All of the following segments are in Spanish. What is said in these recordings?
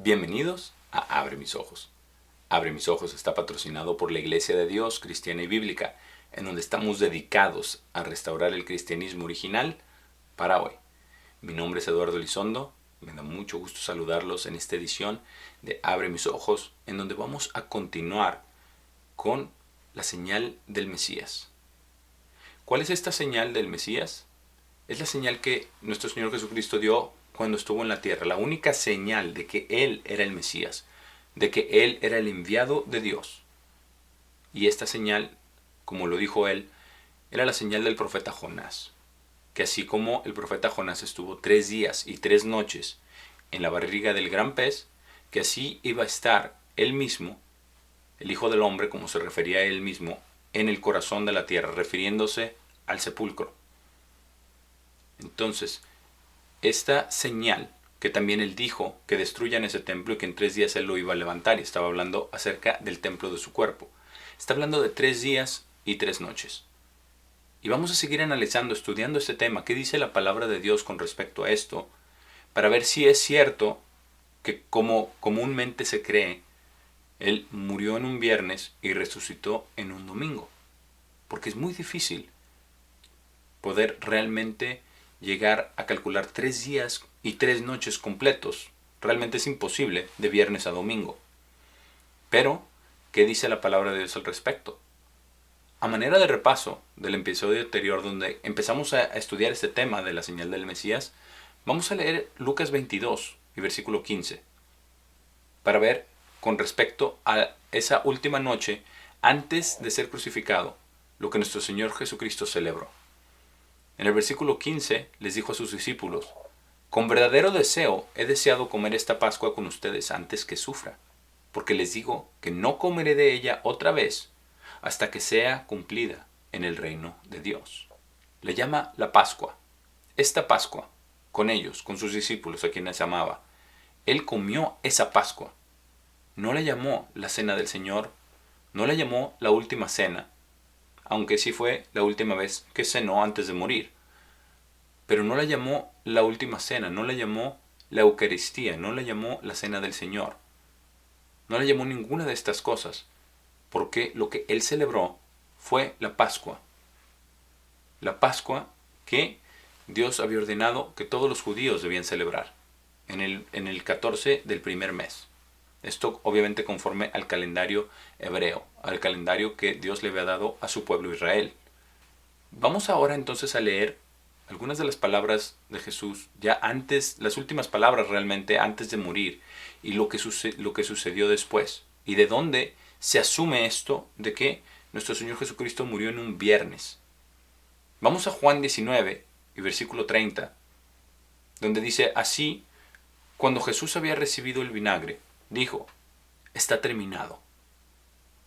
Bienvenidos a Abre mis ojos. Abre mis ojos está patrocinado por la Iglesia de Dios Cristiana y Bíblica, en donde estamos dedicados a restaurar el cristianismo original para hoy. Mi nombre es Eduardo Elizondo, me da mucho gusto saludarlos en esta edición de Abre mis ojos, en donde vamos a continuar con la señal del Mesías. ¿Cuál es esta señal del Mesías? Es la señal que nuestro Señor Jesucristo dio cuando estuvo en la tierra, la única señal de que Él era el Mesías, de que Él era el enviado de Dios. Y esta señal, como lo dijo Él, era la señal del profeta Jonás, que así como el profeta Jonás estuvo 3 días y 3 noches en la barriga del gran pez, que así iba a estar Él mismo, el Hijo del Hombre, como se refería a Él mismo, en el corazón de la tierra, refiriéndose al sepulcro. Entonces, esta señal, que también Él dijo que destruyan ese templo y que en 3 días Él lo iba a levantar, y estaba hablando acerca del templo de su cuerpo. Está hablando de 3 días y 3 noches. Y vamos a seguir analizando, estudiando este tema, qué dice la palabra de Dios con respecto a esto, para ver si es cierto que, como comúnmente se cree, Él murió en un viernes y resucitó en un domingo. Porque es muy difícil poder realmente llegar a calcular 3 días y 3 noches completos. Realmente es imposible de viernes a domingo. Pero, ¿qué dice la palabra de Dios al respecto? A manera de repaso del episodio anterior, donde empezamos a estudiar este tema de la señal del Mesías, vamos a leer Lucas 22 y versículo 15, para ver con respecto a esa última noche antes de ser crucificado, lo que nuestro Señor Jesucristo celebró. En el versículo 15 les dijo a sus discípulos: con verdadero deseo he deseado comer esta Pascua con ustedes antes que sufra, porque les digo que no comeré de ella otra vez hasta que sea cumplida en el reino de Dios. Le llama la Pascua. Esta Pascua, con ellos, con sus discípulos a quienes amaba, Él comió esa Pascua. No la llamó la cena del Señor, no la llamó la última cena, aunque sí fue la última vez que cenó antes de morir. Pero no la llamó la última cena, no la llamó la Eucaristía, no la llamó la cena del Señor. No la llamó ninguna de estas cosas, porque lo que Él celebró fue la Pascua. La Pascua que Dios había ordenado que todos los judíos debían celebrar en el 14 del primer mes. Esto obviamente conforme al calendario hebreo, al calendario que Dios le había dado a su pueblo Israel. Vamos ahora entonces a leer algunas de las palabras de Jesús, ya antes, las últimas palabras realmente antes de morir, y lo que sucedió después, y de dónde se asume esto de que nuestro Señor Jesucristo murió en un viernes. Vamos a Juan 19 y versículo 30, donde dice: así, cuando Jesús había recibido el vinagre, dijo: está terminado.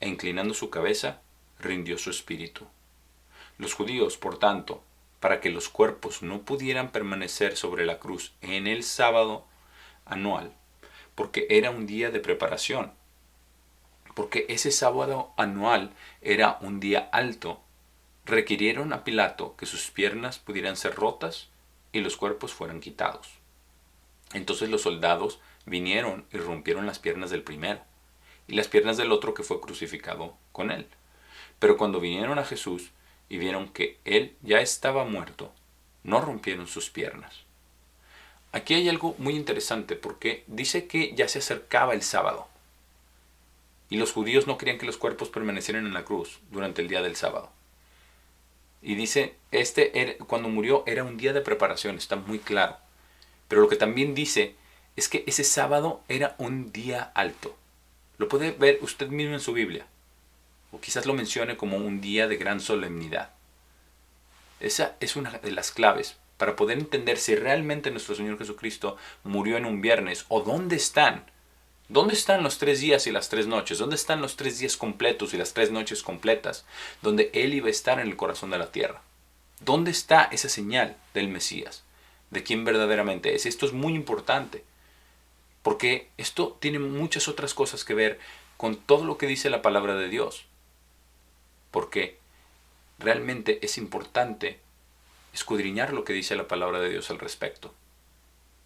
E inclinando su cabeza, rindió su espíritu. Los judíos, por tanto, para que los cuerpos no pudieran permanecer sobre la cruz en el sábado anual, porque era un día de preparación, porque ese sábado anual era un día alto, requirieron a Pilato que sus piernas pudieran ser rotas y los cuerpos fueran quitados. Entonces los soldados vinieron y rompieron las piernas del primero y las piernas del otro que fue crucificado con él. Pero cuando vinieron a Jesús y vieron que él ya estaba muerto, no rompieron sus piernas. Aquí hay algo muy interesante, porque dice que ya se acercaba el sábado y los judíos no querían que los cuerpos permanecieran en la cruz durante el día del sábado. Y dice, cuando murió era un día de preparación, está muy claro. Pero lo que también dice es que ese sábado era un día alto. Lo puede ver usted mismo en su Biblia, o quizás lo mencione como un día de gran solemnidad. Esa es una de las claves para poder entender si realmente nuestro Señor Jesucristo murió en un viernes, o dónde están. ¿Dónde están los 3 días y las 3 noches? ¿Dónde están los 3 días completos y las 3 noches completas? Donde Él iba a estar en el corazón de la tierra. ¿Dónde está esa señal del Mesías? De quién verdaderamente es. Esto es muy importante, porque esto tiene muchas otras cosas que ver con todo lo que dice la palabra de Dios. Porque realmente es importante escudriñar lo que dice la palabra de Dios al respecto.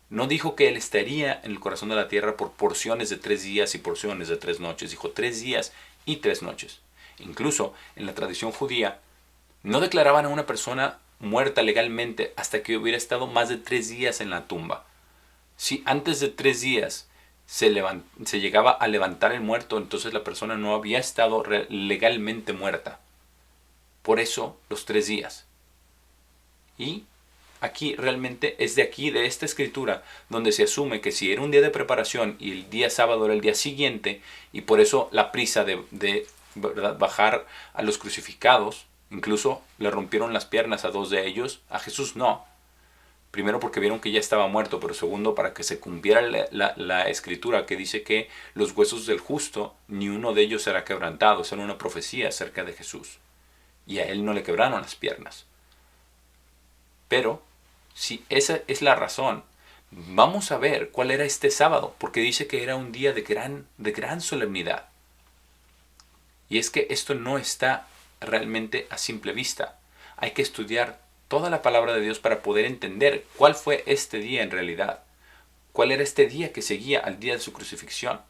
No dijo que Él estaría en el corazón de la tierra por porciones de 3 días y porciones de 3 noches. Dijo 3 días y 3 noches. Incluso en la tradición judía no declaraban a una persona muerta legalmente hasta que hubiera estado más de 3 días en la tumba. Si antes de 3 días se llegaba a levantar el muerto, entonces la persona no había estado legalmente muerta. Por eso los 3 días. Y aquí realmente es de aquí, de esta escritura, donde se asume que si era un día de preparación y el día sábado era el día siguiente, y por eso la prisa de ¿verdad?, bajar a los crucificados, incluso le rompieron las piernas a 2 de ellos, a Jesús no. Primero porque vieron que ya estaba muerto, pero segundo para que se cumpliera la escritura que dice que los huesos del justo, ni uno de ellos será quebrantado. Esa era una profecía acerca de Jesús. Y a él no le quebraron las piernas. Pero, si esa es la razón, vamos a ver cuál era este sábado, porque dice que era un día de gran solemnidad. Y es que esto no está realmente a simple vista. Hay que estudiar toda la palabra de Dios para poder entender cuál fue este día en realidad. Cuál era este día que seguía al día de su crucifixión.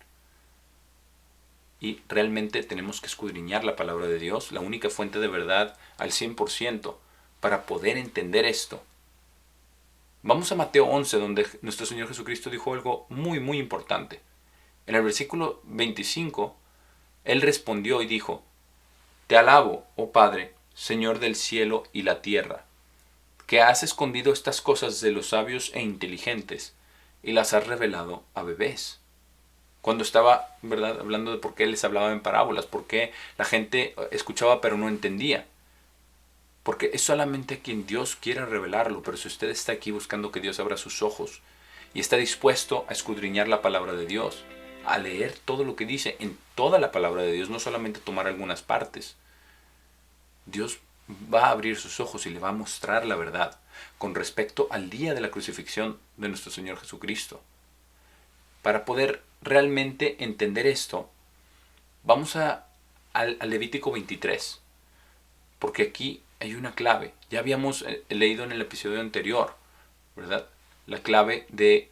Y realmente tenemos que escudriñar la palabra de Dios, la única fuente de verdad al 100%, para poder entender esto. Vamos a Mateo 11, donde nuestro Señor Jesucristo dijo algo muy, muy importante. En el versículo 25, Él respondió y dijo: Te alabo, oh Padre, Señor del cielo y la tierra, que has escondido estas cosas de los sabios e inteligentes y las has revelado a bebés. Cuando estaba, ¿verdad?, hablando de por qué les hablaba en parábolas, por qué la gente escuchaba pero no entendía. Porque es solamente quien Dios quiera revelarlo, pero si usted está aquí buscando que Dios abra sus ojos y está dispuesto a escudriñar la palabra de Dios, a leer todo lo que dice en toda la palabra de Dios, no solamente tomar algunas partes, Dios va a abrir sus ojos y le va a mostrar la verdad con respecto al día de la crucifixión de nuestro Señor Jesucristo. Para poder realmente entender esto, vamos al Levítico 23, porque aquí hay una clave. Ya habíamos leído en el episodio anterior, ¿verdad?, la clave de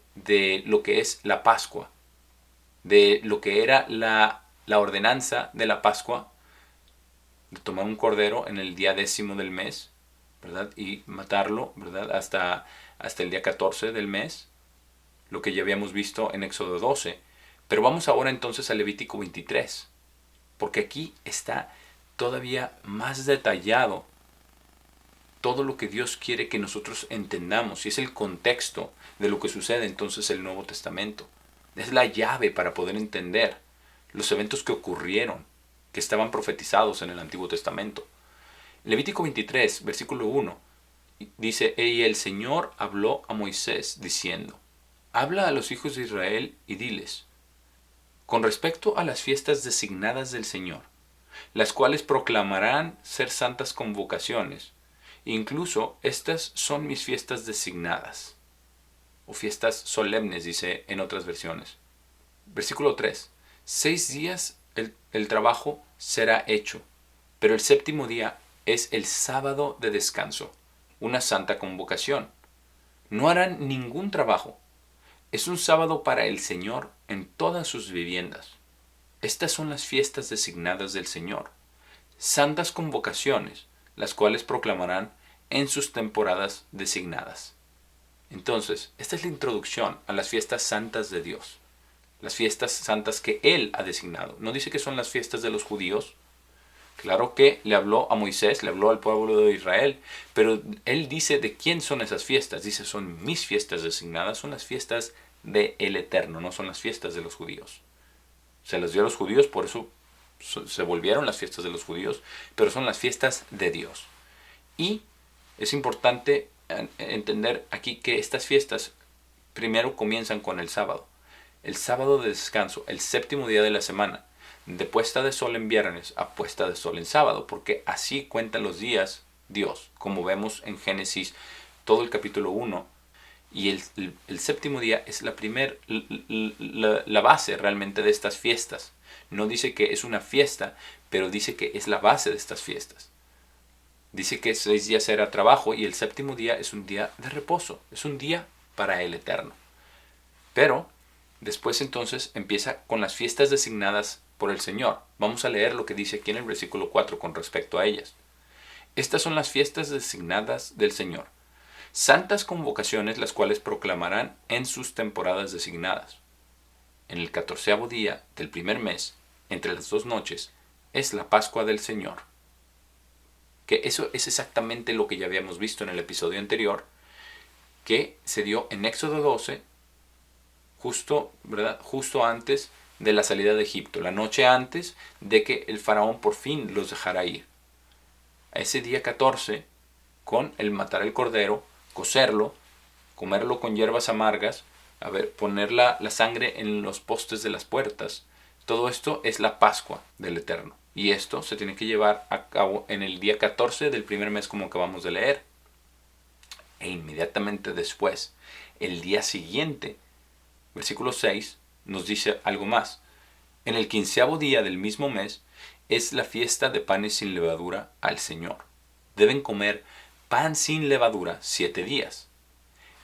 lo que es la Pascua, de lo que era la ordenanza de la Pascua, de tomar un cordero en el día 10º del mes, ¿verdad?, y matarlo, ¿verdad?, hasta el día 14 del mes, lo que ya habíamos visto en Éxodo 12. Pero vamos ahora entonces a Levítico 23, porque aquí está todavía más detallado todo lo que Dios quiere que nosotros entendamos, y es el contexto de lo que sucede entonces en el Nuevo Testamento. Es la llave para poder entender los eventos que ocurrieron, que estaban profetizados en el Antiguo Testamento. Levítico 23, versículo 1, dice: Y el Señor habló a Moisés diciendo: Habla a los hijos de Israel y diles: Con respecto a las fiestas designadas del Señor, las cuales proclamarán ser santas convocaciones, incluso estas son mis fiestas designadas, o fiestas solemnes, dice en otras versiones. Versículo 3. 6 días el trabajo será hecho, pero el 7º día es el sábado de descanso, una santa convocación. No harán ningún trabajo. Es un sábado para el Señor en todas sus viviendas. Estas son las fiestas designadas del Señor, santas convocaciones, las cuales proclamarán en sus temporadas designadas. Entonces, esta es la introducción a las fiestas santas de Dios, las fiestas santas que Él ha designado. No dice que son las fiestas de los judíos. Claro que le habló a Moisés, le habló al pueblo de Israel, pero Él dice de quién son esas fiestas. Dice: son mis fiestas designadas, son las fiestas del Eterno, no son las fiestas de los judíos. Se las dio a los judíos, por eso se volvieron las fiestas de los judíos, pero son las fiestas de Dios. Y es importante entender aquí que estas fiestas primero comienzan con el sábado de descanso, el 7º día de la semana, de puesta de sol en viernes a puesta de sol en sábado, porque así cuentan los días Dios, como vemos en Génesis todo el capítulo 1. Y el 7º día es la base realmente de estas fiestas. No dice que es una fiesta, pero dice que es la base de estas fiestas. Dice que 6 días era trabajo y el 7º día es un día de reposo, es un día para el Eterno. Pero después entonces empieza con las fiestas designadas por el Señor. Vamos a leer lo que dice aquí en el versículo 4 con respecto a ellas. Estas son las fiestas designadas del Señor, santas convocaciones las cuales proclamarán en sus temporadas designadas. En el 14º día del primer mes, entre las 2 noches, es la Pascua del Señor. Que eso es exactamente lo que ya habíamos visto en el episodio anterior, que se dio en Éxodo 12, justo antes de la salida de Egipto, la noche antes de que el faraón por fin los dejara ir. A ese día 14, con el matar el cordero, cocerlo, comerlo con hierbas amargas, poner la sangre en los postes de las puertas. Todo esto es la Pascua del Eterno. Y esto se tiene que llevar a cabo en el día 14 del primer mes, como acabamos de leer. E inmediatamente después, el día siguiente, versículo 6, nos dice algo más. En el 15º día del mismo mes es la fiesta de panes sin levadura al Señor. Deben comer pan sin levadura 7 días.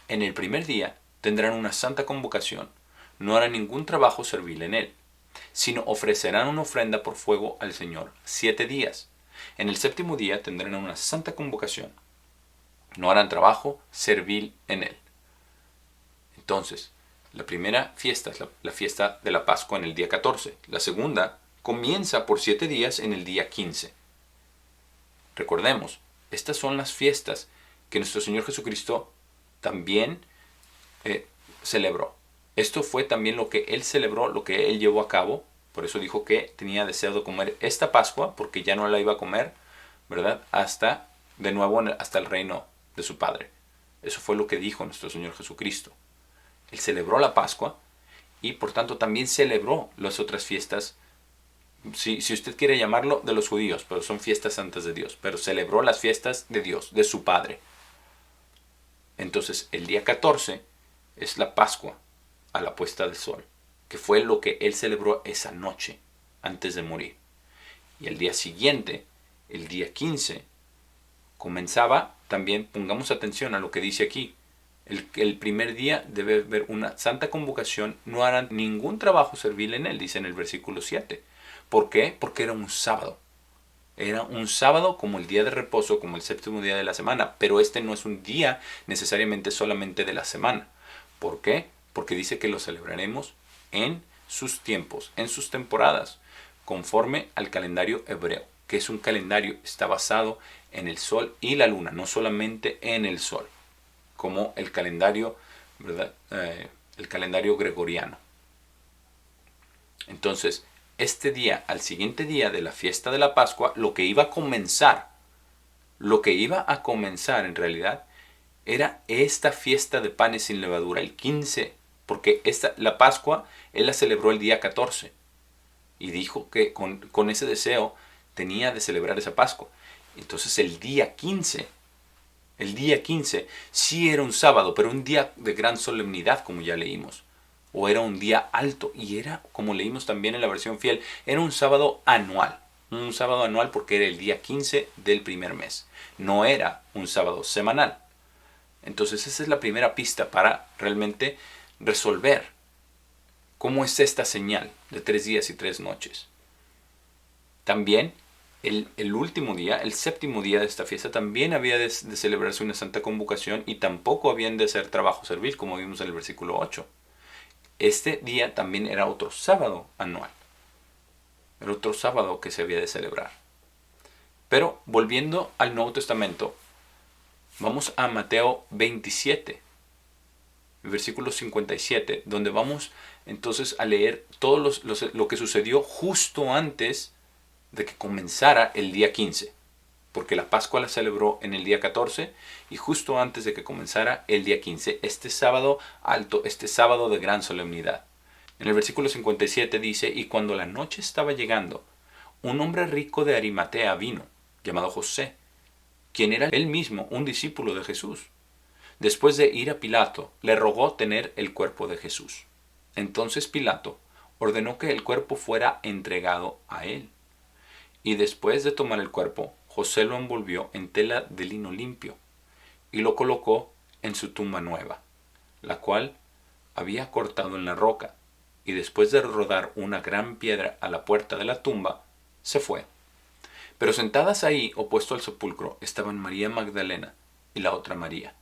En el primer día tendrán una santa convocación, no harán ningún trabajo servil en él, sino ofrecerán una ofrenda por fuego al Señor 7 días. En el 7º día tendrán una santa convocación, no harán trabajo servil en él. Entonces, la primera fiesta es la fiesta de la Pascua en el día 14. La segunda comienza por 7 días en el día 15. Recordemos, estas son las fiestas que nuestro Señor Jesucristo también celebró. Esto fue también lo que Él celebró, lo que Él llevó a cabo. Por eso dijo que tenía deseo de comer esta Pascua, porque ya no la iba a comer, ¿verdad? Hasta el reino de su Padre. Eso fue lo que dijo nuestro Señor Jesucristo. Él celebró la Pascua y por tanto también celebró las otras fiestas, si usted quiere llamarlo, de los judíos, pero son fiestas santas de Dios. Pero celebró las fiestas de Dios, de su Padre. Entonces el día 14 es la Pascua a la puesta del sol, que fue lo que él celebró esa noche antes de morir. Y el día siguiente, el día 15, comenzaba también, pongamos atención a lo que dice aquí. El primer día debe haber una santa convocación, no harán ningún trabajo servil en él, dice en el versículo 7. ¿Por qué? Porque era un sábado. Era un sábado como el día de reposo, como el 7º día de la semana, pero este no es un día necesariamente solamente de la semana. ¿Por qué? Porque dice que lo celebraremos en sus tiempos, en sus temporadas, conforme al calendario hebreo, que es un calendario, está basado en el sol y la luna, no solamente en el sol, como el calendario, ¿verdad? El calendario gregoriano. Entonces, este día, al siguiente día de la fiesta de la Pascua, lo que iba a comenzar en realidad, era esta fiesta de panes sin levadura, el 15, porque la Pascua, él la celebró el día 14, y dijo que con ese deseo tenía de celebrar esa Pascua. Entonces el día 15 sí era un sábado, pero un día de gran solemnidad, como ya leímos. O era un día alto, y era, como leímos también en la versión fiel, era un sábado anual. Un sábado anual porque era el día 15 del primer mes. No era un sábado semanal. Entonces esa es la primera pista para realmente resolver cómo es esta señal de 3 días y 3 noches. También el último día, el 7º día de esta fiesta, también había de celebrarse una santa convocación y tampoco habían de hacer trabajo servil, como vimos en el versículo 8. Este día también era otro sábado anual. Era otro sábado que se había de celebrar. Pero volviendo al Nuevo Testamento, vamos a Mateo 27, versículo 57, donde vamos entonces a leer todo lo que sucedió justo antes de que comenzara el día 15. Porque la Pascua la celebró en el día 14 y justo antes de que comenzara el día 15, este sábado alto, este sábado de gran solemnidad. En el versículo 57 dice, y cuando la noche estaba llegando, un hombre rico de Arimatea vino, llamado José, quien era él mismo un discípulo de Jesús. Después de ir a Pilato, le rogó tener el cuerpo de Jesús. Entonces Pilato ordenó que el cuerpo fuera entregado a él. Y después de tomar el cuerpo, José lo envolvió en tela de lino limpio y lo colocó en su tumba nueva, la cual había cortado en la roca, y después de rodar una gran piedra a la puerta de la tumba, se fue. Pero sentadas ahí, opuesto al sepulcro, estaban María Magdalena y la otra María.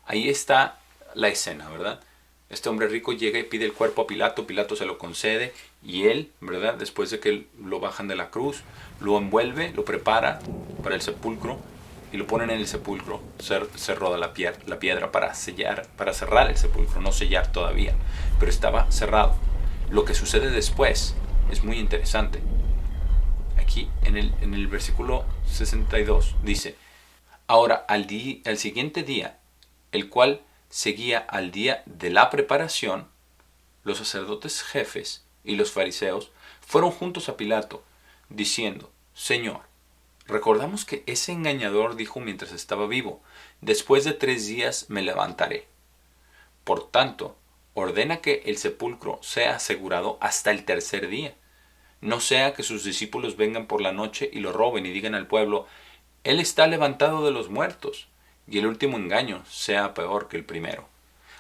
Ahí está la escena, ¿verdad? Este hombre rico llega y pide el cuerpo a Pilato, Pilato se lo concede, y él, ¿verdad?, después de que lo bajan de la cruz, lo envuelve, lo prepara para el sepulcro, y lo ponen en el sepulcro. Se roda la piedra para cerrar el sepulcro, no sellar todavía, pero estaba cerrado. Lo que sucede después es muy interesante. Aquí en el versículo 62 dice: ahora al siguiente día, el cual seguía al día de la preparación, los sacerdotes jefes y los fariseos fueron juntos a Pilato, diciendo: Señor, recordamos que ese engañador dijo mientras estaba vivo: después de 3 días me levantaré. Por tanto, ordena que el sepulcro sea asegurado hasta el 3er día. No sea que sus discípulos vengan por la noche y lo roben y digan al pueblo: Él está levantado de los muertos, y el último engaño sea peor que el primero.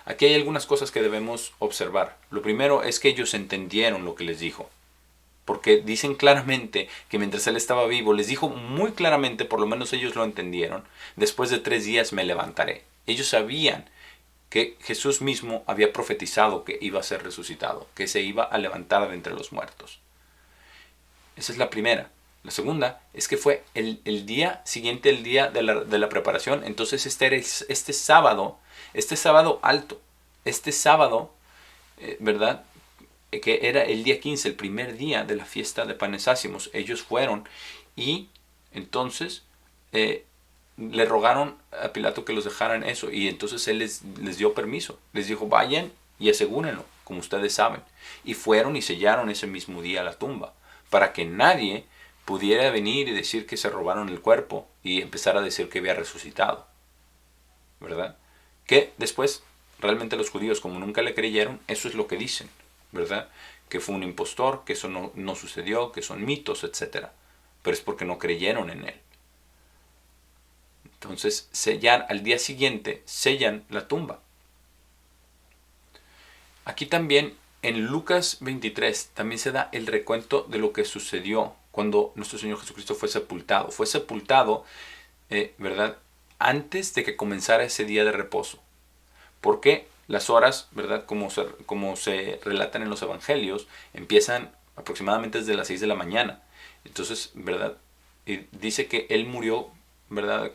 Aquí hay algunas cosas que debemos observar. Lo primero es que ellos entendieron lo que les dijo, porque dicen claramente que mientras él estaba vivo, les dijo muy claramente, por lo menos ellos lo entendieron: después de 3 días me levantaré. Ellos sabían que Jesús mismo había profetizado que iba a ser resucitado, que se iba a levantar de entre los muertos. Esa es la primera. La segunda es que fue el día siguiente, el día de la preparación. Entonces este sábado alto, este sábado, ¿verdad?, que era el día 15, el primer día de la fiesta de panes ácimos. Ellos fueron y entonces le rogaron a Pilato que los dejaran eso, y entonces él les dio permiso. Les dijo: vayan y asegúrenlo, como ustedes saben. Y fueron y sellaron ese mismo día la tumba, para que nadie pudiera venir y decir que se robaron el cuerpo y empezar a decir que había resucitado, ¿verdad? Que después, realmente los judíos, como nunca le creyeron, eso es lo que dicen, ¿verdad? Que fue un impostor, que eso no sucedió, que son mitos, etc. Pero es porque no creyeron en él. Entonces, al día siguiente, sellan la tumba. Aquí también, en Lucas 23, también se da el recuento de lo que sucedió cuando nuestro Señor Jesucristo fue sepultado. Fue sepultado, ¿verdad?, antes de que comenzara ese día de reposo. Porque las horas, ¿verdad?, como se relatan en los evangelios, empiezan aproximadamente desde las 6 de la mañana. Entonces, ¿verdad?, y dice que él murió, ¿verdad?,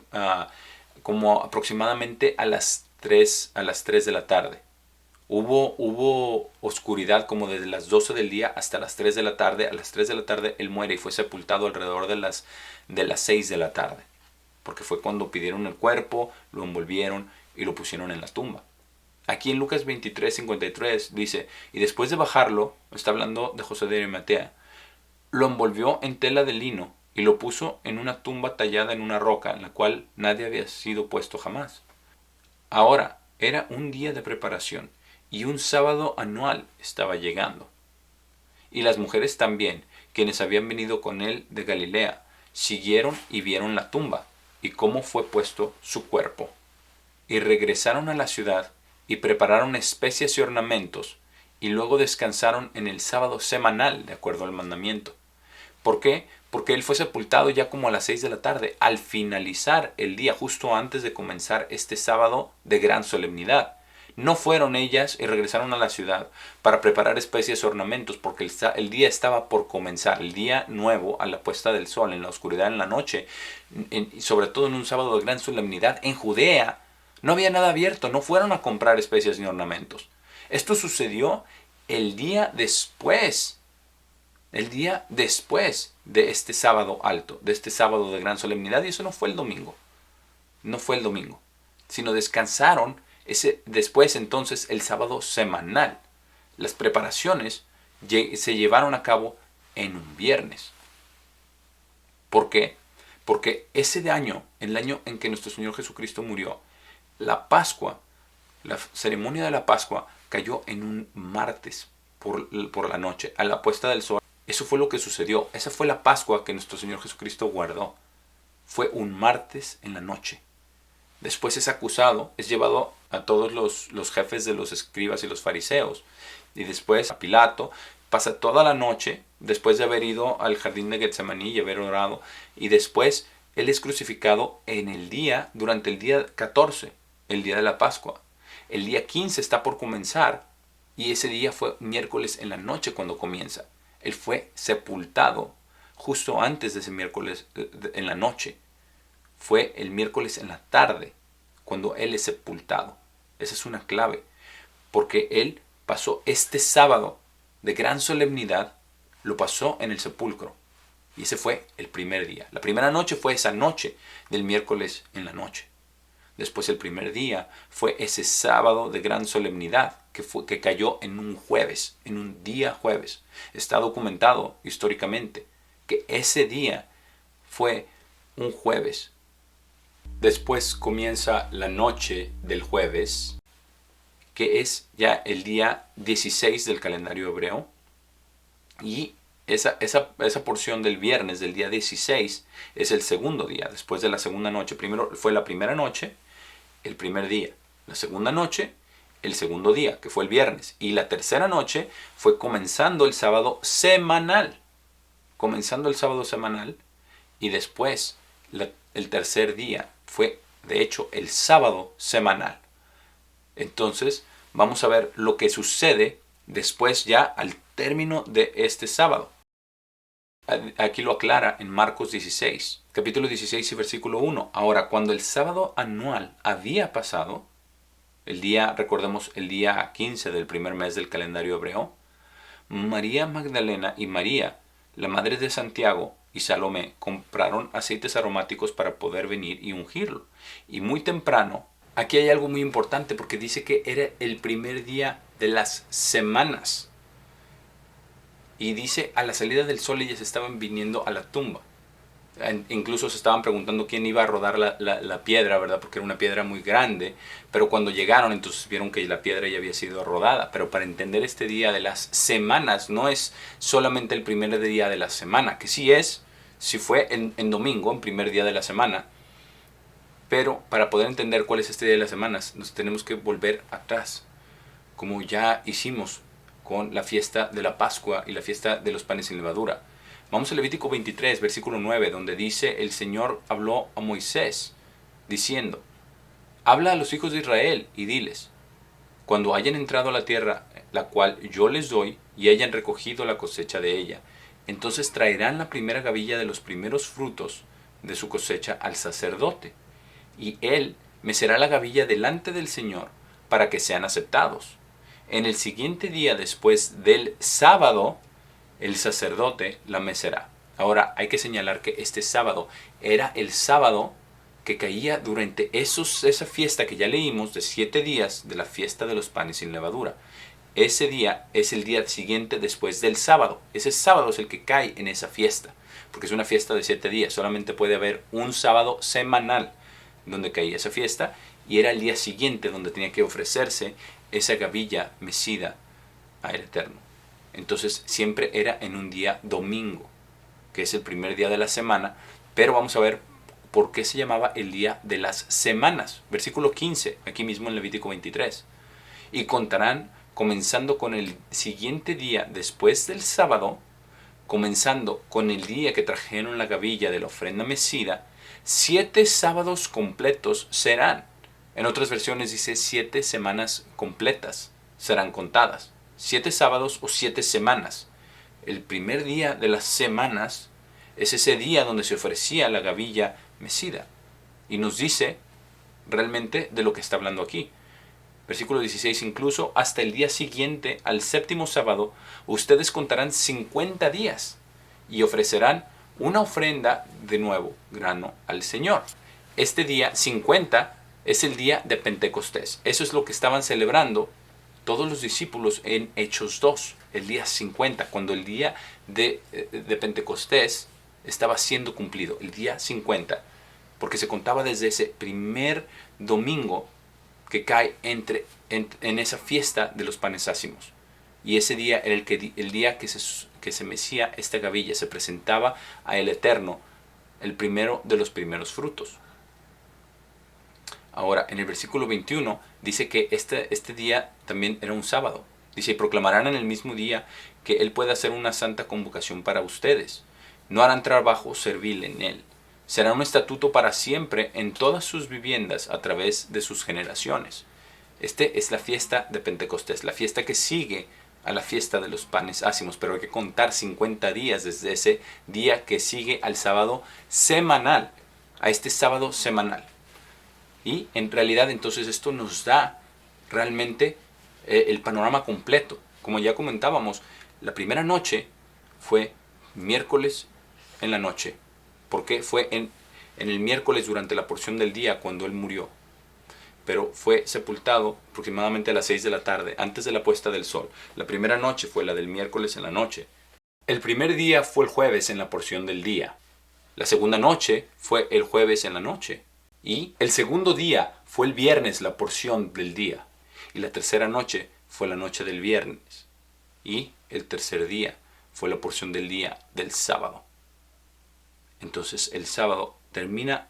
como aproximadamente a las 3 de la tarde. Hubo oscuridad como desde las 12 del día hasta las 3 de la tarde. A las 3 de la tarde él muere y fue sepultado alrededor de las 6 de la tarde. Porque fue cuando pidieron el cuerpo, lo envolvieron y lo pusieron en la tumba. Aquí en Lucas 23:53 dice: y después de bajarlo, está hablando de José de Arimatea, lo envolvió en tela de lino y lo puso en una tumba tallada en una roca, en la cual nadie había sido puesto jamás. Ahora, era un día de preparación, y un sábado anual estaba llegando. Y las mujeres también, quienes habían venido con él de Galilea, siguieron y vieron la tumba, y cómo fue puesto su cuerpo. Y regresaron a la ciudad, y prepararon especias y ornamentos, y luego descansaron en el sábado semanal, de acuerdo al mandamiento. ¿Por qué? Porque él fue sepultado ya como a las 6 de la tarde, al finalizar el día, justo antes de comenzar este sábado de gran solemnidad. No fueron ellas y regresaron a la ciudad para preparar especias y ornamentos, porque el día estaba por comenzar, el día nuevo, a la puesta del sol, en la oscuridad, en la noche, sobre todo en un sábado de gran solemnidad, en Judea. No había nada abierto, no fueron a comprar especias ni ornamentos. Esto sucedió el día después de este sábado alto, de este sábado de gran solemnidad, y eso no fue el domingo, sino descansaron después entonces el sábado semanal. Las preparaciones se llevaron a cabo en un viernes. ¿Por qué? Porque ese año, el año en que nuestro Señor Jesucristo murió, la Pascua, la ceremonia de la Pascua cayó en un martes por la noche, a la puesta del sol. Eso fue lo que sucedió. Esa fue la Pascua que nuestro Señor Jesucristo guardó. Fue un martes en la noche. Después es acusado, es llevado a todos los jefes de los escribas y los fariseos. Y después a Pilato, pasa toda la noche, después de haber ido al jardín de Getsemaní y haber orado. Y después él es crucificado durante el día 14, el día de la Pascua. El día 15 está por comenzar y ese día fue miércoles en la noche cuando comienza. Él fue sepultado justo antes de ese miércoles en la noche. Fue el miércoles en la tarde cuando él es sepultado. Esa es una clave, porque él pasó este sábado de gran solemnidad, lo pasó en el sepulcro. Y ese fue el primer día. La primera noche fue esa noche del miércoles en la noche. Después el primer día fue ese sábado de gran solemnidad que cayó en un jueves, en un día jueves. Está documentado históricamente que ese día fue un jueves. Después comienza la noche del jueves, que es ya el día 16 del calendario hebreo. Y esa porción del viernes, del día 16, es el segundo día, después de la segunda noche. Primero fue la primera noche, el primer día. La segunda noche, el segundo día, que fue el viernes. Y la tercera noche fue comenzando el sábado semanal. Comenzando el sábado semanal. Y después, el tercer día fue, de hecho, el sábado semanal. Entonces, vamos a ver lo que sucede después ya al término de este sábado. Aquí lo aclara en Marcos 16, capítulo 16 y versículo 1. Ahora, cuando el sábado anual había pasado, recordemos, el día 15 del primer mes del calendario hebreo, María Magdalena y María, la madre de Santiago, y Salomé compraron aceites aromáticos para poder venir y ungirlo. Y muy temprano, aquí hay algo muy importante porque dice que era el primer día de las semanas. Y dice, a la salida del sol ellas estaban viniendo a la tumba. Incluso se estaban preguntando quién iba a rodar la piedra, ¿verdad? Porque era una piedra muy grande. Pero cuando llegaron, entonces vieron que la piedra ya había sido rodada. Pero para entender este día de las semanas, no es solamente el primer día de la semana, que sí fue en domingo, en primer día de la semana. Pero para poder entender cuál es este día de las semanas, nos tenemos que volver atrás, como ya hicimos con la fiesta de la Pascua y la fiesta de los panes sin levadura. Vamos a Levítico 23, versículo 9, donde dice, el Señor habló a Moisés, diciendo, habla a los hijos de Israel y diles, cuando hayan entrado a la tierra, la cual yo les doy, y hayan recogido la cosecha de ella, entonces traerán la primera gavilla de los primeros frutos de su cosecha al sacerdote, y él mecerá la gavilla delante del Señor para que sean aceptados. En el siguiente día después del sábado, el sacerdote la mecerá. Ahora hay que señalar que este sábado era el sábado que caía durante esa fiesta que ya leímos de 7 días de la fiesta de los panes sin levadura. Ese día es el día siguiente después del sábado. Ese sábado es el que cae en esa fiesta, porque es una fiesta de 7 días. Solamente puede haber un sábado semanal donde caía esa fiesta, y era el día siguiente donde tenía que ofrecerse esa gavilla mecida al Eterno. Entonces siempre era en un día domingo, que es el primer día de la semana, pero vamos a ver por qué se llamaba el día de las semanas. Versículo 15, aquí mismo en Levítico 23. Y contarán comenzando con el siguiente día después del sábado, comenzando con el día que trajeron la gavilla de la ofrenda mecida, 7 sábados completos serán. En otras versiones dice 7 semanas completas serán contadas. 7 sábados o 7 semanas. El primer día de las semanas es ese día donde se ofrecía la gavilla mecida. Y nos dice realmente de lo que está hablando aquí. Versículo 16, incluso hasta el día siguiente al séptimo sábado, ustedes contarán 50 días y ofrecerán una ofrenda de nuevo grano al Señor. Este día 50 es el día de Pentecostés. Eso es lo que estaban celebrando todos los discípulos en Hechos 2, el día 50, cuando el día de Pentecostés estaba siendo cumplido, el día 50, porque se contaba desde ese primer domingo que cae en esa fiesta de los panes ácimos. Y ese día era el día que se mecía esta gavilla, se presentaba a el Eterno, el primero de los primeros frutos. Ahora, en el versículo 21 dice que este día también era un sábado. Dice, y proclamarán en el mismo día que Él puede hacer una santa convocación para ustedes. No harán trabajo servil en Él. Será un estatuto para siempre en todas sus viviendas a través de sus generaciones. Este es la fiesta de Pentecostés, la fiesta que sigue a la fiesta de los panes ácimos, pero hay que contar 50 días desde ese día que sigue al sábado semanal, a este sábado semanal. Y en realidad entonces esto nos da realmente el panorama completo. Como ya comentábamos, la primera noche fue miércoles en la noche, porque fue en el miércoles durante la porción del día cuando Él murió. Pero fue sepultado aproximadamente a las 6 de la tarde, antes de la puesta del sol. La primera noche fue la del miércoles en la noche. El primer día fue el jueves en la porción del día. La segunda noche fue el jueves en la noche. Y el segundo día fue el viernes, la porción del día. Y la tercera noche fue la noche del viernes. Y el tercer día fue la porción del día del sábado. Entonces el sábado termina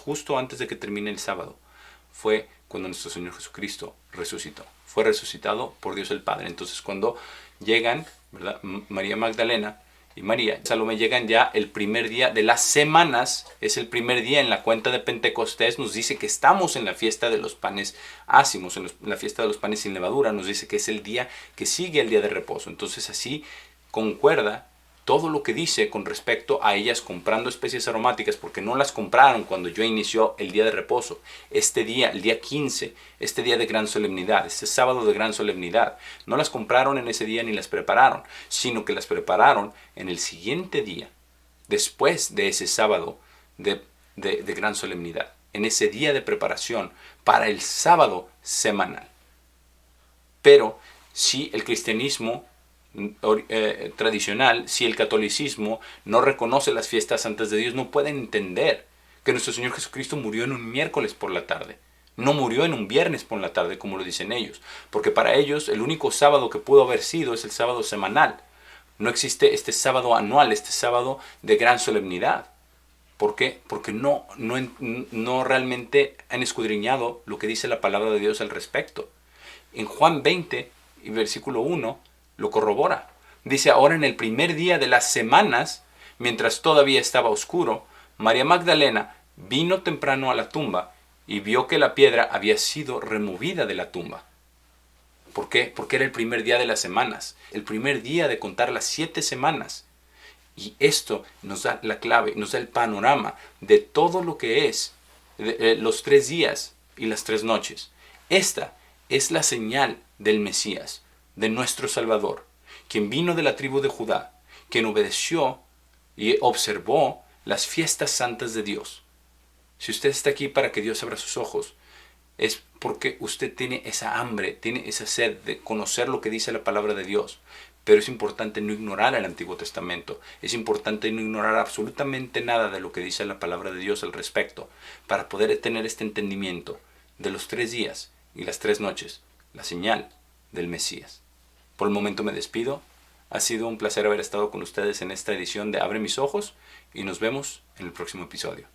justo antes de que termine el sábado. Fue cuando nuestro Señor Jesucristo resucitó. Fue resucitado por Dios el Padre. Entonces cuando llegan, ¿verdad?, María Magdalena y María Salomé llegan ya el primer día de las semanas, es el primer día en la cuenta de Pentecostés, nos dice que estamos en la fiesta de los panes ácimos, en la fiesta de los panes sin levadura, nos dice que es el día que sigue el día de reposo. Entonces así concuerda todo lo que dice con respecto a ellas comprando especies aromáticas, porque no las compraron cuando yo inició el día de reposo. Este día, el día 15, este día de gran solemnidad, este sábado de gran solemnidad, no las compraron en ese día ni las prepararon, sino que las prepararon en el siguiente día, después de ese sábado de gran solemnidad, en ese día de preparación para el sábado semanal. Pero si el cristianismo tradicional, si el catolicismo no reconoce las fiestas santas de Dios, no pueden entender que nuestro Señor Jesucristo murió en un miércoles por la tarde, no murió en un viernes por la tarde como lo dicen ellos, porque para ellos el único sábado que pudo haber sido es el sábado semanal. No existe este sábado anual, este sábado de gran solemnidad. ¿Por qué? Porque no realmente han escudriñado lo que dice la palabra de Dios al respecto. En Juan 20 y versículo 1 lo corrobora. Dice, ahora en el primer día de las semanas, mientras todavía estaba oscuro, María Magdalena vino temprano a la tumba y vio que la piedra había sido removida de la tumba. ¿Por qué? Porque era el primer día de las semanas, el primer día de contar las 7 semanas. Y esto nos da la clave, nos da el panorama de todo lo que es los 3 días y las 3 noches. Esta es la señal del Mesías, de nuestro Salvador, quien vino de la tribu de Judá, quien obedeció y observó las fiestas santas de Dios. Si usted está aquí para que Dios abra sus ojos, es porque usted tiene esa hambre, tiene esa sed de conocer lo que dice la palabra de Dios. Pero es importante no ignorar el Antiguo Testamento. Es importante no ignorar absolutamente nada de lo que dice la palabra de Dios al respecto, para poder tener este entendimiento de los 3 días y las 3 noches, la señal del Mesías. Por el momento me despido. Ha sido un placer haber estado con ustedes en esta edición de Abre mis ojos y nos vemos en el próximo episodio.